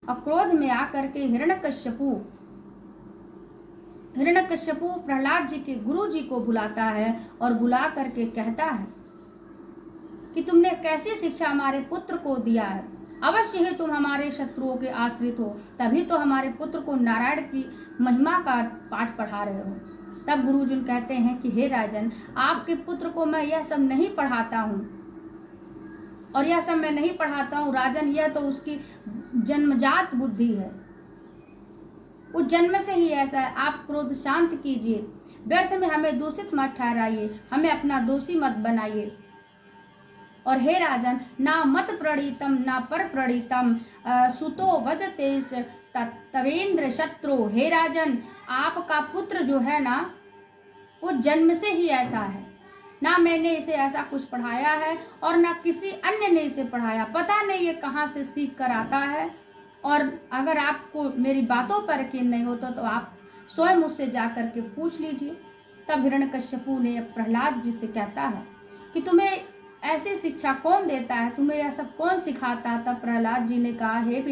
और क्रोध में आकर के हिरण्यकश्यपु प्रहलाद जी के गुरु जी को बुलाता है और बुला करके कहता है कि तुमने कैसी शिक्षा हमारे पुत्र को दिया है। अवश्य ही तुम हमारे शत्रुओं के आश्रित हो, तभी तो हमारे पुत्र को नारायण की महिमा का पाठ पढ़ा रहे हो। तब गुरुजन कहते हैं कि हे राजन, आपके पुत्र को मैं यह सब नहीं पढ़ाता हूँ, और यह सब मैं नहीं पढ़ाता हूँ राजन, यह तो उसकी जन्मजात बुद्धि है, वो जन्म से ही ऐसा है। आप क्रोध शांत कीजिए, व्यर्थ में हमें दूषित मत ठहराइए, हमें अपना दोषी मत बनाइए। और हे राजन, ना मत प्रणीतम ना पर प्रणीतम सुतो वदतेश तवेंद्र शत्रु। हे राजन, आपका पुत्र जो है ना, वो जन्म से ही ऐसा है, ना मैंने इसे ऐसा कुछ पढ़ाया है और ना किसी अन्य ने इसे पढ़ाया। पता नहीं ये कहाँ से सीख कर आता है। और अगर आपको मेरी बातों पर यकीन नहीं होता तो आप स्वयं मुझसे जाकर के पूछ लीजिए। तब हिरण्यकश्यपु ने प्रहलाद जी से कहता है कि तुम्हें ऐसी शिक्षा कौन देता है, तुम्हें यह सब कौन सिखाता। तब प्रहलाद जी ने कहा, हे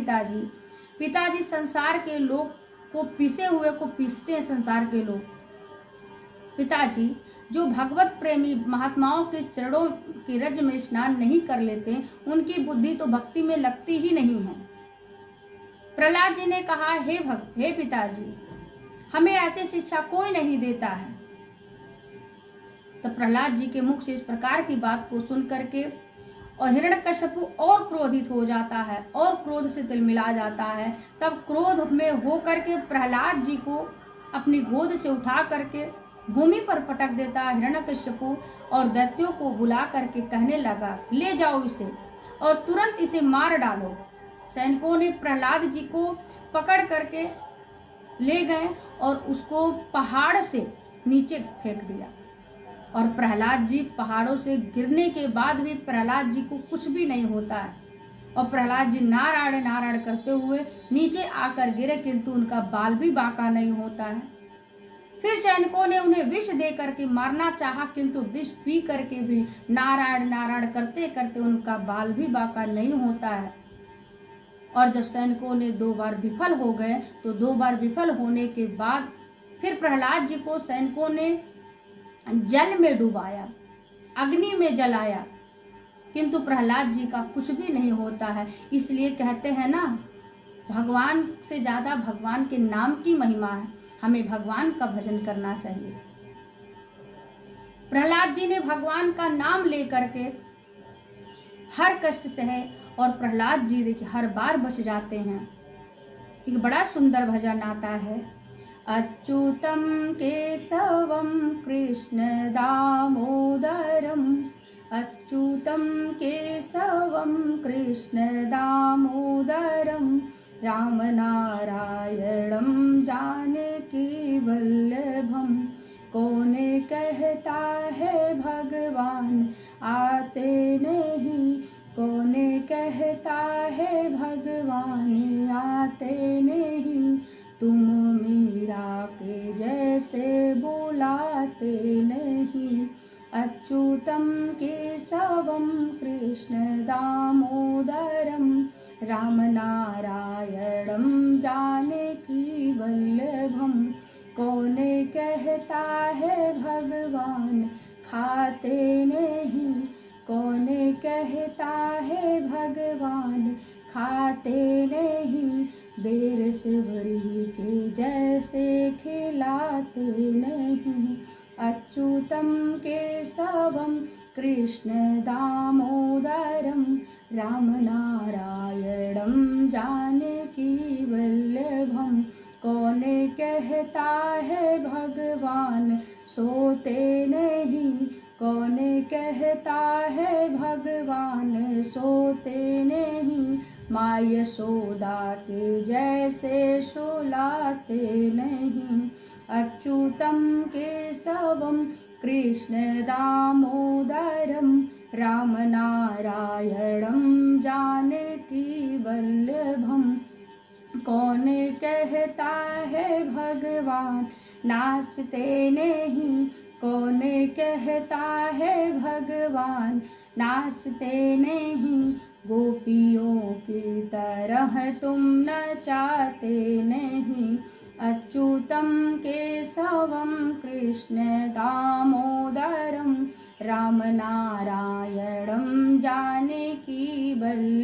पिताजी, संसार के लोग को पीसे हुए को पीसते हैं संसार के लोग। पिताजी, जो भगवत प्रेमी महात्माओं के चरणों की रज में स्नान नहीं कर लेते, उनकी बुद्धि तो भक्ति में लगती ही नहीं है। प्रहलाद जी ने कहा, हे पिताजी, हमें ऐसी शिक्षा कोई नहीं देता है। तो प्रहलाद जी के मुख से इस प्रकार की बात को सुन करके और हिरण्यकश्यपु और क्रोधित हो जाता है और क्रोध से तिलमिला जाता है। तब क्रोध में हो करके प्रहलाद जी को अपनी गोद से उठा करके भूमि पर पटक देता है हिरण्यकश्यपु, और दैत्यों को बुला करके कहने लगा, ले जाओ इसे और तुरंत इसे मार डालो। सैनिकों ने प्रहलाद जी को पकड़ करके ले गए और उसको पहाड़ से नीचे फेंक दिया। और प्रहलाद जी पहाड़ों से गिरने के बाद भी प्रहलाद जी को कुछ भी नहीं होता है, और प्रहलाद जी नारायण नारायण करते हुए नीचे आकर गिरे, किंतु उनका बाल भी बांका नहीं होता है। फिर सैनिकों ने उन्हें विष दे करके मारना चाहा, किंतु विष पी करके भी नारायण नारायण करते करते उनका बाल भी बांका नहीं होता है। और जब सैनिकों ने 2 बार विफल हो गए, तो 2 बार विफल होने के बाद फिर प्रहलाद जी को सैनिकों ने जल में डुबाया, अग्नि में जलाया, किंतु प्रहलाद जी का कुछ भी नहीं होता है। इसलिए कहते हैं ना, भगवान से ज्यादा भगवान के नाम की महिमा है, हमें भगवान का भजन करना चाहिए। प्रहलाद जी ने भगवान का नाम लेकर के हर कष्ट सहे, और प्रहलाद जी देखिए हर बार बच जाते हैं। एक बड़ा सुंदर भजन आता है, अच्युतम केशवम कृष्ण दामोदरम, अच्युतम केशवम कृष्ण दामोदरम, राम नारायणम जानकी वल्लभम। कौन कहता है भगवान आते नहीं, कौन कहता है भगवान आते नहीं, तुम मीरा के जैसे बुलाते नहीं। अच्युतम केशवम कृष्ण दामोदरम, राम नारायणम जानकी वल्लभम। कौन कहता है भगवान खाते नहीं, कौन कहता है भगवान खाते नहीं, बेर सिवरी के जैसे खिलाते नहीं। अच्युतम केशवम कृष्ण दामोदरम, राम नारायणम जानकी वल्लभम। कौन कहता है भगवान सोते नहीं, कौन कहता है भगवान सोते नहीं, माँ यशोदा के जैसे सुलाते नहीं। अच्युतम केशवम कृष्ण दामोदरम, राम नारायणम जानकी वल्लभम। कौन कहता है भगवान नाचते नहीं, कौन कहता है भगवान नाचते नहीं, गोपियों की तरह तुम न चाहते नहीं, अच्युतम केशवम कृष्ण दामोदरम राम नारायणम जानकी वल्लभ।